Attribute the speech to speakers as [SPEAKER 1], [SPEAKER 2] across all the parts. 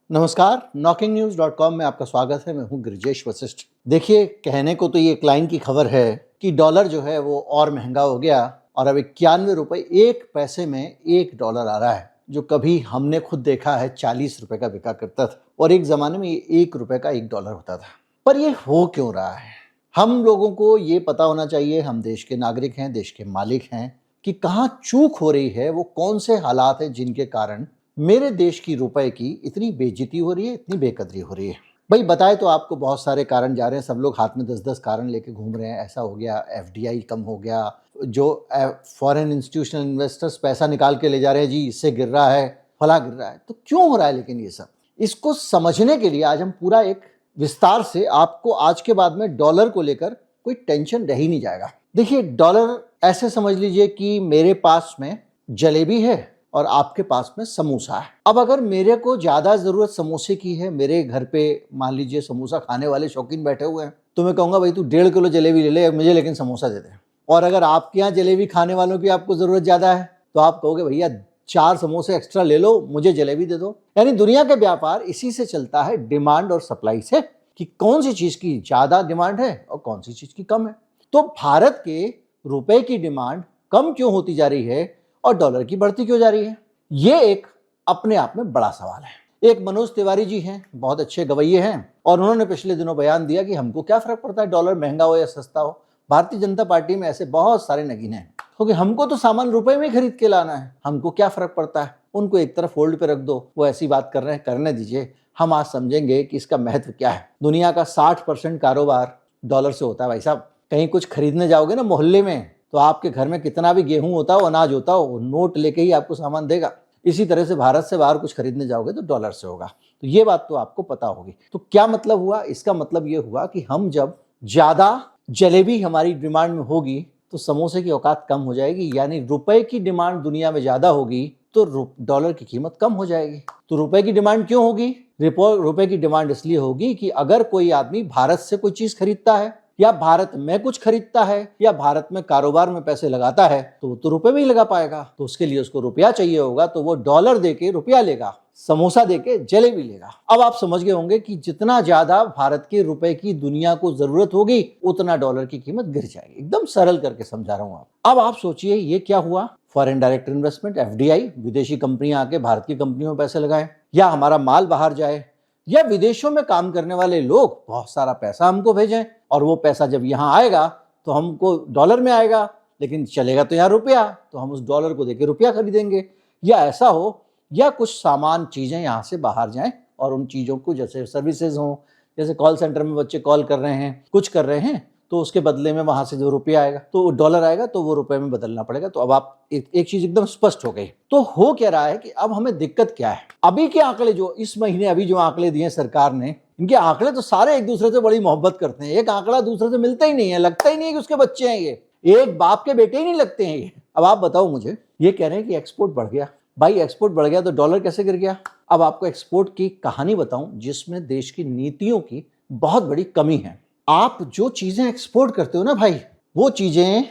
[SPEAKER 1] नमस्कार, knocking-news.com में आपका स्वागत है। मैं हूं गिरिजेश वशिष्ठ। देखिए, कहने को तो ये एक लाइन की खबर है कि डॉलर जो है वो और महंगा हो गया और अब 91 रुपए 1 पैसे में 1 डॉलर आ रहा है, जो कभी हमने खुद देखा है 40 रुपए का बिका करता था और एक जमाने में ये 1 रुपए का 1 डॉलर होता था। पर ये हो क्यों रहा है? हम लोगों को ये पता होना चाहिए, हम देश के नागरिक हैं, देश के मालिक हैं, कि कहाँ चूक हो रही है, वो कौन से हालात हैं जिनके कारण मेरे देश की रुपए की इतनी बेइज्जती हो रही है, इतनी बेकदरी हो रही है। भाई बताए तो आपको बहुत सारे कारण जा रहे हैं, सब लोग हाथ में 10-10 कारण लेके घूम रहे हैं। ऐसा हो गया, एफडीआई कम हो गया, जो फॉरेन इंस्टीट्यूशनल इन्वेस्टर्स पैसा निकाल के ले जा रहे हैं, जी इससे गिर रहा है, फला गिर रहा है। तो क्यों हो रहा है लेकिन ये सब? इसको समझने के लिए आज हम पूरा एक विस्तार से आपको आज के बाद में डॉलर को लेकर कोई टेंशन रह ही नहीं जाएगा। देखिए, डॉलर ऐसे समझ लीजिए कि मेरे पास में जलेबी है और आपके पास में समोसा है। अब अगर मेरे को ज्यादा जरूरत समोसे की है, मेरे घर पे मान लीजिए समोसा खाने वाले शौकीन बैठे हुए हैं, तो मैं कहूंगा भाई तू 1.5 किलो जलेबी ले ले, मुझे लेकिन समोसा दे दे। और अगर आपके यहाँ जलेबी खाने वालों की आपको जरूरत ज्यादा है तो आप कहोगे भैया 4 समोसे एक्स्ट्रा ले लो, मुझे जलेबी दे दो। यानी दुनिया के व्यापार इसी से चलता है, डिमांड और सप्लाई से, कि कौन सी चीज की ज्यादा डिमांड है और कौन सी चीज की कम है। तो भारत के रुपए की डिमांड कम क्यों होती जा रही है और डॉलर की बढ़ती क्यों जा रही है? ये एक अपने आप में बड़ा सवाल है। एक मनोज तिवारी जी हैं, बहुत अच्छे गवैये हैं, और उन्होंने पिछले दिनों बयान दिया कि हमको क्या फर्क पड़ता है डॉलर महंगा हो या सस्ता हो। भारतीय जनता पार्टी में ऐसे बहुत सारे नगीने हैं, क्योंकि हमको तो सामान रुपए में खरीद के लाना है, हमको क्या फर्क पड़ता है। उनको एक तरफ होल्ड पे रख दो, वो ऐसी बात कर रहे हैं, करने दीजिए। हम आज समझेंगे कि इसका महत्व क्या है। दुनिया का 60% कारोबार डॉलर से होता है भाई साहब। कहीं कुछ खरीदने जाओगे ना मोहल्ले में, तो आपके घर में कितना भी गेहूं होता हो, अनाज होता हो, नोट लेके ही आपको सामान देगा। इसी तरह से भारत से बाहर कुछ खरीदने जाओगे तो डॉलर से होगा। तो ये बात तो आपको पता होगी। तो क्या मतलब हुआ? इसका मतलब ये हुआ कि हम जब ज्यादा जलेबी हमारी डिमांड में होगी तो समोसे की औकात कम हो जाएगी, यानी रुपए की डिमांड दुनिया में ज्यादा होगी तो डॉलर की कीमत कम हो जाएगी। तो रुपए की डिमांड क्यों होगी? रुपए की डिमांड इसलिए होगी कि अगर कोई आदमी भारत से कोई चीज खरीदता है या भारत में कुछ खरीदता है या भारत में कारोबार में पैसे लगाता है तो वो तो रुपए में ही लगा पाएगा। तो उसके लिए उसको रुपया चाहिए होगा, तो वो डॉलर देके रुपया लेगा, समोसा देके जलेबी लेगा। अब आप समझ गए होंगे कि जितना ज्यादा भारत के रुपए की दुनिया को जरूरत होगी उतना डॉलर की कीमत गिर जाएगी। एकदम सरल करके समझा रहा हूं अब आप सोचिए ये क्या हुआ। फॉरेन डायरेक्ट इन्वेस्टमेंट, एफडीआई, विदेशी कंपनियां आके भारत की कंपनियों में पैसे लगाएं, या हमारा माल बाहर जाए, या विदेशों में काम करने वाले लोग बहुत सारा पैसा हमको भेजें, और वो पैसा जब यहाँ आएगा तो हमको डॉलर में आएगा, लेकिन चलेगा तो यहाँ रुपया, तो हम उस डॉलर को देके रुपया खरीदेंगे। या ऐसा हो, या कुछ सामान चीजें यहाँ से बाहर जाएं और उन चीजों को, जैसे सर्विसेज हो, जैसे कॉल सेंटर में बच्चे कॉल कर रहे हैं, कुछ कर रहे हैं, तो उसके बदले में वहां से जो रुपया आएगा, तो डॉलर आएगा, तो वो रुपए में बदलना पड़ेगा। तो अब आप एक चीज एकदम स्पष्ट हो गई। तो हो क्या रहा है कि अब हमें दिक्कत क्या है? अभी के आंकड़े, जो इस महीने अभी जो आंकड़े दिए सरकार ने, इनके आंकड़े तो सारे एक दूसरे से बड़ी मोहब्बत करते हैं। एक आंकड़ा दूसरे से मिलता ही नहीं है, लगता ही नहीं है कि उसके बच्चे हैं ये, एक बाप के बेटे ही नहीं लगते हैं ये। अब आप बताओ मुझे, ये कह रहे हैं कि एक्सपोर्ट बढ़ गया। भाई एक्सपोर्ट बढ़ गया तो डॉलर कैसे गिर गया? अब आपको एक्सपोर्ट की कहानी बताऊं जिसमें देश की नीतियों की बहुत बड़ी कमी है। आप जो चीजें एक्सपोर्ट करते हो ना भाई, वो चीजें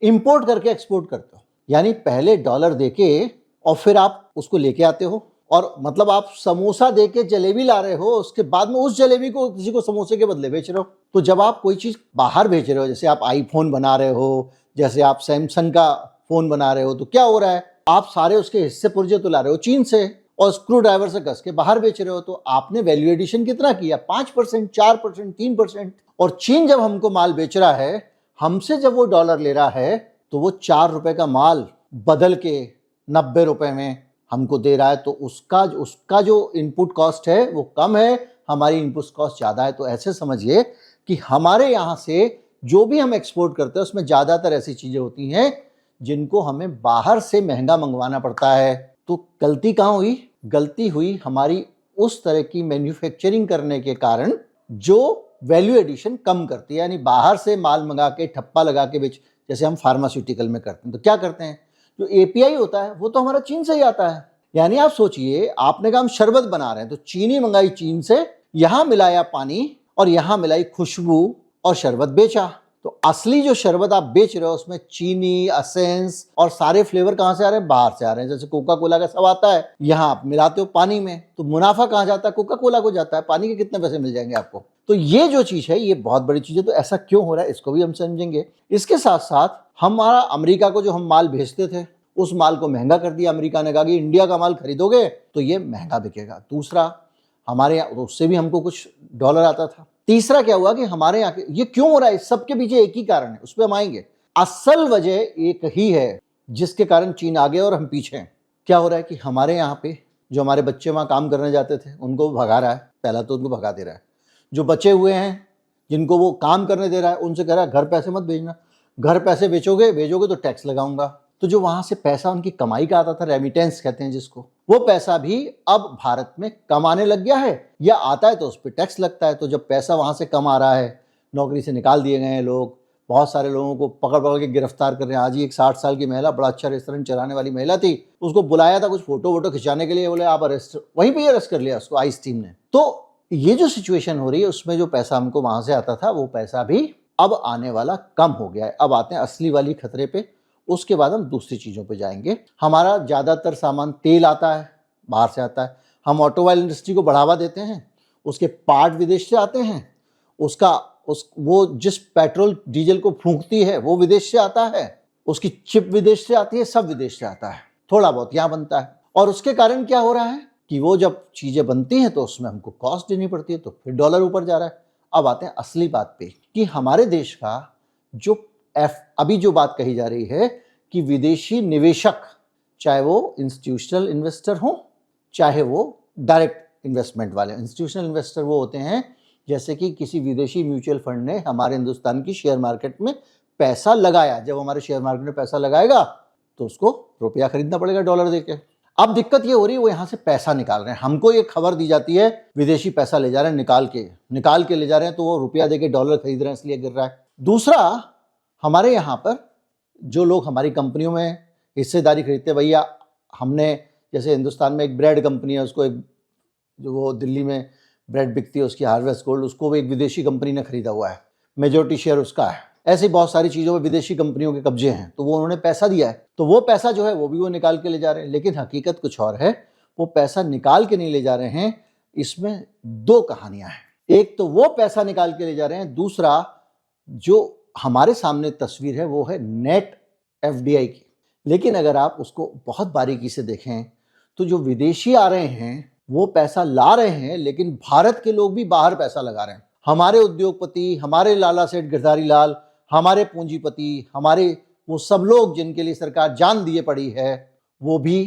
[SPEAKER 1] इंपोर्ट करके एक्सपोर्ट करते हो। यानी पहले डॉलर देके और फिर आप उसको लेके आते हो, और मतलब आप समोसा देके जलेबी ला रहे हो, उसके बाद में उस जलेबी को किसी को समोसे के बदले बेच रहे हो। तो जब आप कोई चीज बाहर भेज रहे हो, जैसे आप आईफोन बना रहे हो, जैसे आप सैमसंग का फोन बना रहे हो, तो क्या हो रहा है? आप सारे उसके हिस्से पुर्जे तो ला रहे हो चीन से, और स्क्रू ड्राइवर से कस के बाहर बेच रहे हो। तो आपने वैल्यू एडिशन कितना किया? 5%, 4%, 3%। और चीन जब हमको माल बेच रहा है, हमसे जब वो डॉलर ले रहा है, तो वो 4 रुपए का माल बदल के 90 रुपए में हमको दे रहा है। तो उसका जो इनपुट कॉस्ट है वो कम है, हमारी इनपुट कॉस्ट ज्यादा है। तो ऐसे समझिए कि हमारे यहाँ से जो भी हम एक्सपोर्ट करते हैं उसमें ज्यादातर ऐसी चीजें होती हैं जिनको हमें बाहर से महंगा मंगवाना पड़ता है। तो गलती कहाँ हुई? गलती हुई हमारी उस तरह की मैन्युफैक्चरिंग करने के कारण जो वैल्यू एडिशन कम करती है, यानी बाहर से माल मंगा के ठप्पा लगा के बेच, जैसे हम फार्मास्यूटिकल में करते हैं। तो क्या करते हैं, जो एपीआई होता है वो तो हमारा चीन से ही आता है। यानी आप सोचिए, आपने कहा हम शरबत बना रहे हैं, तो चीनी मंगाई चीन से, यहां मिलाया पानी और यहां मिलाई खुशबू और शरबत बेचा। तो असली जो शरबत आप बेच रहे हो उसमें चीनी, एसेंस और सारे फ्लेवर कहां से आ रहे हैं? बाहर से आ रहे हैं। जैसे कोका कोला का सब आता है, यहां आप मिलाते हो पानी में, तो मुनाफा कहां जाता है? कोका कोला को जाता है। पानी के कितने पैसे मिल जाएंगे आपको? तो ये जो चीज है ये बहुत बड़ी चीज है। तो ऐसा क्यों हो रहा है इसको भी हम समझेंगे। इसके साथ साथ हमारा अमेरिका को जो हम माल भेजते थे उस माल को महंगा कर दिया। अमेरिका ने कहा कि इंडिया का माल खरीदोगे तो ये महंगा बिकेगा। दूसरा, हमारे यहाँ उससे भी हमको कुछ डॉलर आता था। तीसरा क्या हुआ कि हमारे यहाँ ये क्यों हो रहा है? इस सब के पीछे एक ही कारण है, उस पर हम आएंगे। असल वजह एक ही है जिसके कारण चीन आगे और हम पीछे हैं। क्या हो रहा है कि हमारे यहाँ पे जो हमारे बच्चे वहां काम करने जाते थे उनको भगा रहा है। पहला तो उनको भगा दे रहा है। जो बचे हुए हैं जिनको वो काम करने दे रहा है उनसे कह रहा है घर पैसे मत भेजना, घर पैसे भेजोगे तो टैक्स लगाऊंगा। तो जो वहां से पैसा उनकी कमाई का आता था, रेमिटेंस कहते हैं जिसको, वो पैसा भी अब भारत में कम आने लग गया है, या आता है तो उस पर टैक्स लगता है। तो जब पैसा वहां से कम आ रहा है, नौकरी से निकाल दिए गए हैं लोग, बहुत सारे लोगों को पकड़ पकड़ के गिरफ्तार कर रहे हैं। आज ही एक 60 साल की महिला, बड़ा अच्छा रेस्टोरेंट चलाने वाली महिला थी, उसको बुलाया था कुछ फोटो वोटो खिंचाने के लिए, बोले आप अरेस्ट, वहीं पर अरेस्ट कर लिया उसको आईस टीम ने। तो ये जो सिचुएशन हो रही है उसमें जो पैसा हमको वहां से आता था वो पैसा भी अब आने वाला कम हो गया है। अब आते हैं असली वाली खतरे पे, उसके बाद हम दूसरी चीजों पे जाएंगे। हमारा ज्यादातर सामान तेल आता है, बाहर से आता है। हम ऑटोमोबाइल इंडस्ट्री को बढ़ावा देते हैं, उसके पार्ट विदेश से आते हैं, वो जिस पेट्रोल डीजल को फूंकती है वो विदेश से आता है, उसकी चिप विदेश से आती है, सब विदेश से आता है, थोड़ा बहुत यहाँ बनता है। और उसके कारण क्या हो रहा है कि वो जब चीजें बनती हैं तो उसमें हमको कॉस्ट देनी पड़ती है, तो फिर डॉलर ऊपर जा रहा है। अब आते हैं असली बात पे कि हमारे देश का जो अभी जो बात कही जा रही है कि विदेशी निवेशक, चाहे वो इंस्टीट्यूशनल इन्वेस्टर हो चाहे वो डायरेक्ट इन्वेस्टमेंट वाले, इंस्टीट्यूशनल इन्वेस्टर वो होते हैं जैसे कि किसी विदेशी म्यूचुअल फंड ने हमारे हिंदुस्तान की शेयर मार्केट में पैसा लगाया। जब हमारे शेयर मार्केट में पैसा लगाएगा तो उसको रुपया खरीदना पड़ेगा डॉलर देके। अब दिक्कत ये हो रही है वो यहाँ से पैसा निकाल रहे हैं। हमको ये खबर दी जाती है विदेशी पैसा ले जा रहे हैं, निकाल के ले जा रहे हैं, तो वो रुपया देके डॉलर खरीद रहे हैं इसलिए गिर रहा है। दूसरा, हमारे यहाँ पर जो लोग हमारी कंपनियों में हिस्सेदारी खरीदते हैं, भैया हमने, जैसे हिंदुस्तान में एक ब्रेड कंपनी है, उसको एक जो वो दिल्ली में ब्रेड बिकती है उसकी हार्वेस्ट गोल्ड, उसको भी एक विदेशी कंपनी ने खरीदा हुआ है, मेजोरिटी शेयर उसका है। ऐसी बहुत सारी चीज़ों में विदेशी कंपनियों के कब्जे हैं, तो वो उन्होंने पैसा दिया है, तो वो पैसा जो है वो भी वो निकाल के ले जा रहे हैं। लेकिन हकीकत कुछ और है, वो पैसा निकाल के नहीं ले जा रहे हैं। इसमें दो कहानियां हैं। एक तो वो पैसा निकाल के ले जा रहे हैं, दूसरा जो हमारे सामने तस्वीर है वो है नेट एफडीआई की। लेकिन अगर आप उसको बहुत बारीकी से देखें तो जो विदेशी आ रहे हैं वो पैसा ला रहे हैं, लेकिन भारत के लोग भी बाहर पैसा लगा रहे हैं। हमारे उद्योगपति, हमारे लाला सेठ गिरधारी लाल, हमारे पूंजीपति, हमारे वो सब लोग जिनके लिए सरकार जान दिए पड़ी है, वो भी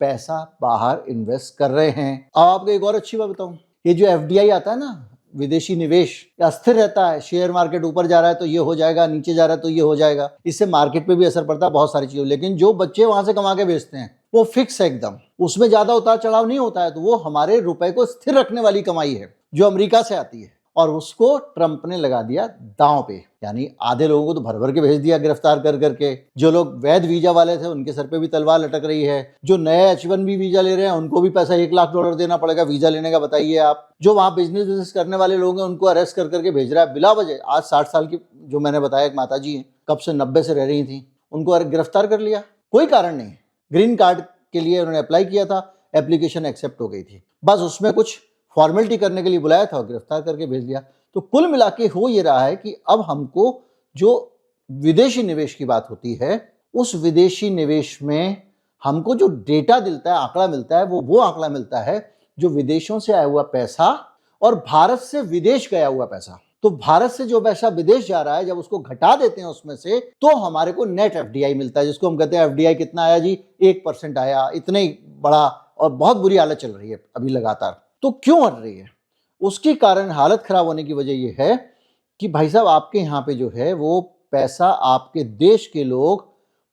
[SPEAKER 1] पैसा बाहर इन्वेस्ट कर रहे हैं। अब आपको एक और अच्छी बात बताऊं, ये जो एफडीआई आता है ना, विदेशी निवेश, अस्थिर रहता है। शेयर मार्केट ऊपर जा रहा है तो ये हो जाएगा, नीचे जा रहा है तो ये हो जाएगा, इससे मार्केट पे भी असर पड़ता है बहुत सारी चीजों। लेकिन जो बच्चे वहां से कमा के बेचते हैं वो फिक्स है एकदम, उसमें ज्यादा उतार चढ़ाव नहीं होता है। तो वो हमारे रुपए को स्थिर रखने वाली कमाई है जो अमेरिका से आती है, और उसको ट्रंप ने लगा दिया दांव पे। यानी आधे लोगों को तो भर भर के भेज दिया गिरफ्तार कर करके। जो लोग वैध वीजा वाले थे उनके सर पे भी तलवार लटक रही है। जो नए H1B वीजा ले रहे हैं उनको भी पैसा $1 लाख देना पड़ेगा वीजा लेने का, बताइए आप। जो वहां बिजनेस करने वाले लोग हैं उनको अरेस्ट कर करके भेज रहा है बिला वजह। आज 60 साल की जो मैंने बताया एक माता जी है, कब से 90 से रह रही थी, उनको गिरफ्तार कर लिया, कोई कारण नहीं। ग्रीन कार्ड के लिए उन्होंने अप्लाई किया था, एप्लीकेशन एक्सेप्ट हो गई थी, बस उसमें कुछ फॉर्मेलिटी करने के लिए बुलाया था और गिरफ्तार करके भेज दिया। तो कुल मिला के हो ये रहा है कि अब हमको जो विदेशी निवेश की बात होती है, उस विदेशी निवेश में हमको जो डेटा मिलता है, आंकड़ा मिलता है, वो आंकड़ा मिलता है जो विदेशों से आया हुआ पैसा और भारत से विदेश गया हुआ पैसा। तो भारत से जो पैसा विदेश जा रहा है, जब उसको घटा देते हैं उसमें से, तो हमारे को नेट एफडीआई मिलता है, जिसको हम कहते हैं एफडीआई कितना आया जी, 1% आया। इतने ही बड़ा, और बहुत बुरी हालत चल रही है अभी लगातार। तो क्यों बढ़ रही है? उसकी कारण, हालत खराब होने की वजह यह है कि भाई साहब आपके यहाँ पे जो है वो पैसा आपके देश के लोग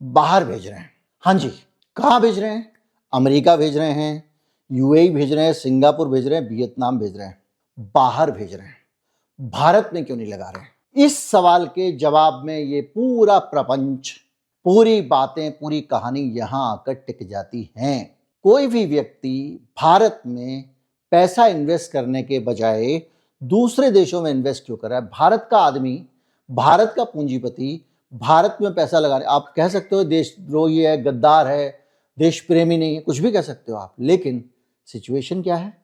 [SPEAKER 1] बाहर भेज रहे हैं। हाँ जी, कहाँ भेज रहे हैं? अमेरिका भेज रहे हैं, यूएई भेज रहे हैं, सिंगापुर भेज रहे हैं, वियतनाम भेज रहे हैं, बाहर भेज रहे हैं। भारत में क्यों नहीं लगा रहे? इस सवाल के जवाब में ये पूरा प्रपंच, पूरी बातें, पूरी कहानी यहां आकर टिक जाती हैं। कोई भी व्यक्ति भारत में पैसा इन्वेस्ट करने के बजाय दूसरे देशों में इन्वेस्ट क्यों कर रहा है? भारत का आदमी भारत का पूंजीपति भारत में पैसा लगाने, आप कह सकते हो देशद्रोही है, गद्दार है, देश प्रेमी नहीं है, कुछ भी कह सकते हो आप, लेकिन सिचुएशन क्या है,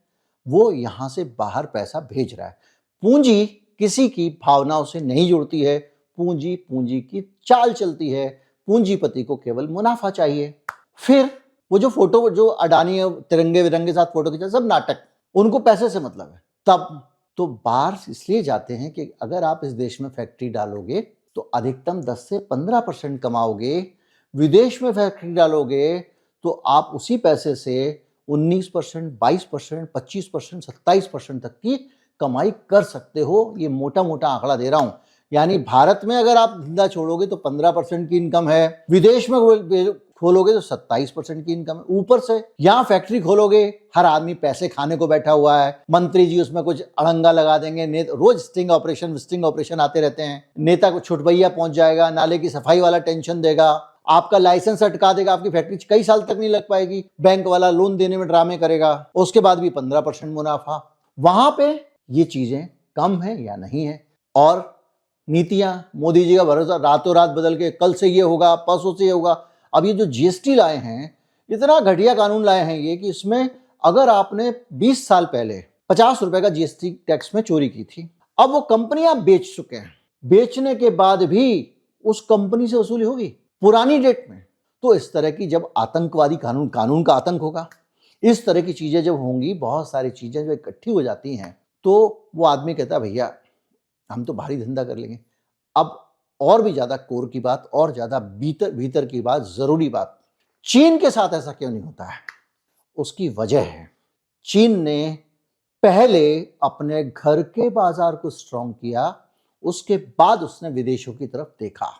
[SPEAKER 1] वो यहां से बाहर पैसा भेज रहा है। पूंजी किसी की भावनाओं से नहीं जुड़ती है, पूंजी पूंजी की चाल चलती है, पूंजीपति को केवल मुनाफा चाहिए। फिर वो जो फोटो, जो अडानी तिरंगे विरंगे साथ फोटो खींचा, सब नाटक, उनको पैसे से मतलब है। तब तो बाहर इसलिए जाते हैं कि अगर आप इस देश में फैक्ट्री डालोगे तो अधिकतम 10 से 15% कमाओगे, विदेश में फैक्ट्री डालोगे तो आप उसी पैसे से 19%, 22%, 25%, 27% तक की कमाई कर सकते हो। ये मोटा मोटा आंकड़ा दे रहा हूं। यानी भारत में अगर आप धंधा छोड़ोगे तो 15% की इनकम है, विदेश में खोलोगे तो 27% की इनकम है, ऊपर से यहां फैक्ट्री खोलोगे, हर आदमी पैसे खाने को बैठा हुआ है, मंत्री जी उसमें कुछ अड़ंगा लगा देंगे, रोज स्टिंग ऑपरेशन आते रहते हैं, नेता को छुटभैया पहुंच जाएगा, नाले की सफाई वाला टेंशन देगा, आपका लाइसेंस अटका देगा, आपकी फैक्ट्री कई साल तक नहीं लग पाएगी, बैंक वाला लोन देने में ड्रामे करेगा, उसके बाद भी 15% मुनाफा। वहां पे ये चीजें कम है या नहीं है? और नीतियां, मोदी जी का भरोसा रातों रात बदल के कल से ये होगा, परसों से ये होगा। अब ये जो जीएसटी लाए हैं, इतना घटिया कानून लाए हैं ये कि इसमें अगर आपने 20 साल पहले 50 रुपए का जीएसटी टैक्स में चोरी की थी, अब वो कंपनियां बेच चुके हैं, बेचने के बाद भी उस कंपनी से वसूली होगी पुरानी डेट में। तो इस तरह की जब आतंकवादी कानून का आतंक होगा, इस तरह की चीजें जब होंगी, बहुत सारी चीजें जब इकट्ठी हो जाती हैं, तो वो आदमी कहता है भैया हम तो भारी धंधा कर लेंगे। अब और भी ज्यादा कोर की बात, और ज्यादा भीतर की बात, जरूरी बात, चीन के साथ ऐसा क्यों नहीं होता है? उसकी वजह है, चीन ने पहले अपने घर के बाजार को स्ट्रॉन्ग किया, उसके बाद उसने विदेशों की तरफ देखा।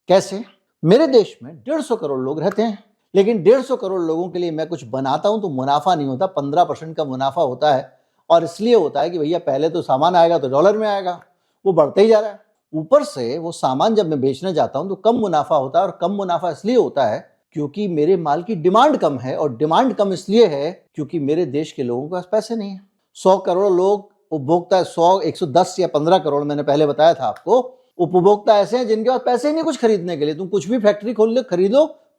[SPEAKER 1] कैसे? मेरे देश में 150 करोड़ लोग रहते हैं, लेकिन 150 करोड़ लोगों के लिए मैं कुछ बनाता हूं तो मुनाफा नहीं होता, 15% का मुनाफा होता है। और इसलिए होता है कि भैया पहले तो सामान आएगा तो डॉलर में आएगा, वो बढ़ते ही जा रहा है। ऊपर से वो सामान जब मैं बेचने जाता हूं तो कम मुनाफा होता है, और कम मुनाफा इसलिए होता है क्योंकि मेरे माल की डिमांड कम है, और डिमांड कम इसलिए है क्योंकि मेरे देश के लोगों के पास पैसे नहीं है। 100 करोड़ लोग उपभोक्ता, 100, 110 या 15 करोड़ मैंने पहले बताया था आपको, उपभोक्ता ऐसे हैं जिनके पास पैसे ही नहीं कुछ खरीदने के लिए। तुम कुछ भी फैक्ट्री खोल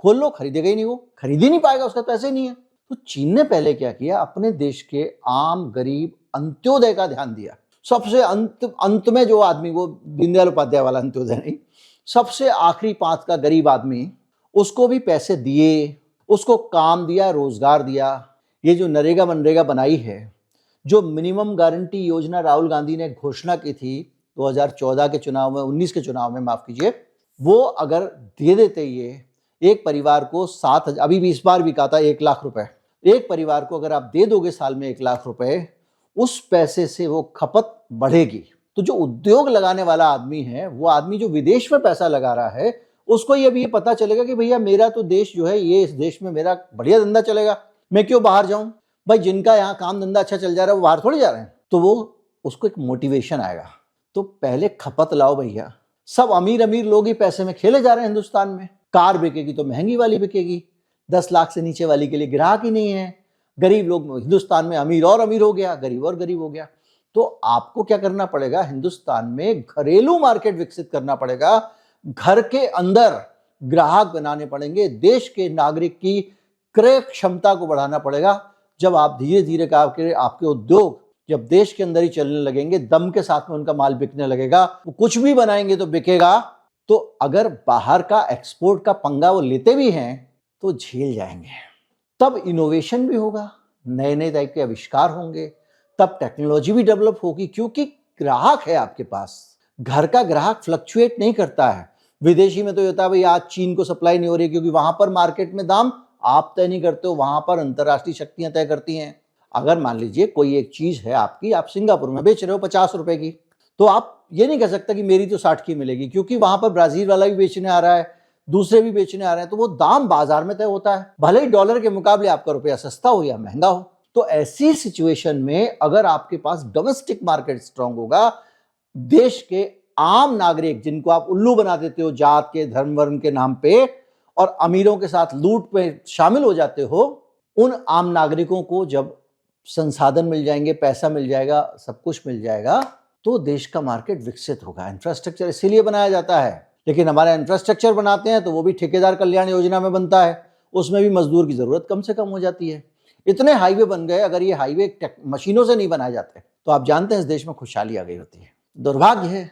[SPEAKER 1] लो, खरीदेगा ही नहीं, वो खरीद ही नहीं पाएगा, उसका पैसे नहीं है। तो चीन ने पहले क्या किया, अपने देश के आम गरीब अंत्योदय का ध्यान दिया। सबसे अंत में जो आदमी, वो दीनदयाल उपाध्याय वाला अंत्योदय नहीं, सबसे आखिरी पांच का गरीब आदमी, उसको भी पैसे दिए, उसको काम दिया, रोजगार दिया। ये जो नरेगा मनरेगा बनाई है, जो मिनिमम गारंटी योजना राहुल गांधी ने घोषणा की थी 2014 के चुनाव में, 19 के चुनाव में माफ कीजिए, वो अगर दे देते ये एक परिवार को 7,000, अभी भी इस बार भी कहा था 1 लाख रुपए, एक परिवार को अगर आप दे दोगे साल में 1 लाख रुपए, उस पैसे से वो खपत बढ़ेगी। तो जो उद्योग लगाने वाला आदमी है, वो आदमी जो विदेश में पैसा लगा रहा है, उसको ये भी पता चलेगा कि भैया मेरा तो देश जो है, ये इस देश में मेरा बढ़िया धंधा चलेगा, मैं क्यों बाहर जाऊं? भाई जिनका यहाँ काम धंधा अच्छा चल जा रहा है वो बाहर थोड़ी जा रहे हैं। तो वो उसको एक मोटिवेशन आएगा। तो पहले खपत लाओ भैया। सब अमीर अमीर लोग ही पैसे में खेले जा रहे हैं हिंदुस्तान में। कार बिकेगी तो महंगी वाली बिकेगी, 10 लाख से नीचे वाली के लिए ग्राहक ही नहीं है। गरीब लोग हिंदुस्तान में अमीर और अमीर हो गया, गरीब और गरीब हो गया। तो आपको क्या करना पड़ेगा, हिंदुस्तान में घरेलू मार्केट विकसित करना पड़ेगा, घर के अंदर ग्राहक बनाने पड़ेंगे, देश के नागरिक की क्रय क्षमता को बढ़ाना पड़ेगा। जब आप धीरे धीरे आपके उद्योग जब देश के अंदर ही चलने लगेंगे, दम के साथ में उनका माल बिकने लगेगा, वो कुछ भी बनाएंगे तो बिकेगा। तो अगर बाहर का एक्सपोर्ट का पंगा वो लेते भी हैं तो झेल जाएंगे। तब इनोवेशन भी होगा, नए नए टाइप के आविष्कार होंगे, तब टेक्नोलॉजी भी डेवलप होगी, क्योंकि ग्राहक है आपके पास। घर का ग्राहक फ्लक्चुएट नहीं करता है। विदेशी में तो ये होता है भाई आज चीन को सप्लाई नहीं हो रही, क्योंकि वहां पर मार्केट में दाम आप तय नहीं करते हो, वहां पर अंतरराष्ट्रीय शक्तियां तय करती हैं। अगर मान लीजिए कोई एक चीज है आपकी, आप सिंगापुर में बेच रहे हो 50 रुपए की, तो आप ये नहीं कह सकता कि मेरी तो 60 की मिलेगी, क्योंकि वहां पर ब्राजील वाला भी बेचने आ रहा है, दूसरे भी बेचने आ रहे हैं, तो वो दाम बाजार में तय होता है, भले ही डॉलर के मुकाबले आपका रुपया सस्ता हो या महंगा हो। तो ऐसी सिचुएशन में अगर आपके पास डोमेस्टिक मार्केट स्ट्रांग होगा, देश के आम नागरिक जिनको आप उल्लू बना देते हो जात के, धर्म वर्म के नाम पे, और अमीरों के साथ लूट पे शामिल हो जाते हो, उन आम नागरिकों को जब संसाधन मिल जाएंगे, पैसा मिल जाएगा, सब कुछ मिल जाएगा, तो देश का मार्केट विकसित होगा। इंफ्रास्ट्रक्चर इसीलिए बनाया जाता है, लेकिन हमारा इंफ्रास्ट्रक्चर बनाते हैं तो वो भी ठेकेदार कल्याण योजना में बनता है, उसमें भी मजदूर की जरूरत कम से कम हो जाती है। इतने हाईवे बन गए, अगर ये हाईवे मशीनों से नहीं बनाए जाते तो आप जानते हैं इस देश में खुशहाली आ गई होती है। दुर्भाग्य है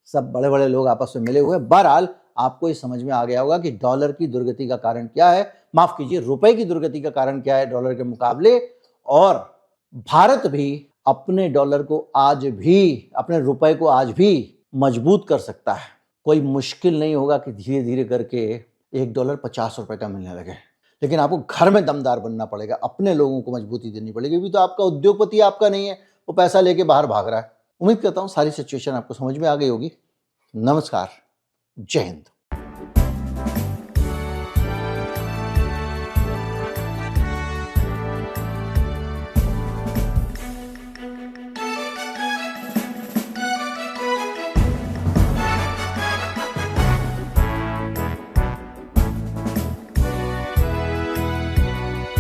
[SPEAKER 1] सब बड़े बड़े लोग आपस में मिले हुए। बहरहाल आपको ये समझ में आ गया होगा कि डॉलर की दुर्गति का कारण क्या है, माफ कीजिए रुपए की दुर्गति का कारण क्या है डॉलर के मुकाबले, और भारत भी अपने डॉलर को आज भी, अपने रुपए को आज भी मजबूत कर सकता है। कोई मुश्किल नहीं होगा कि धीरे धीरे करके $1 50 रुपए का मिलने लगे, लेकिन आपको घर में दमदार बनना पड़ेगा, अपने लोगों को मजबूती देनी पड़ेगी। अभी तो आपका उद्योगपति आपका नहीं है, वो पैसा लेके बाहर भाग रहा है। उम्मीद करता हूं सारी सिचुएशन आपको समझ में आ गई होगी। नमस्कार, जय हिंद।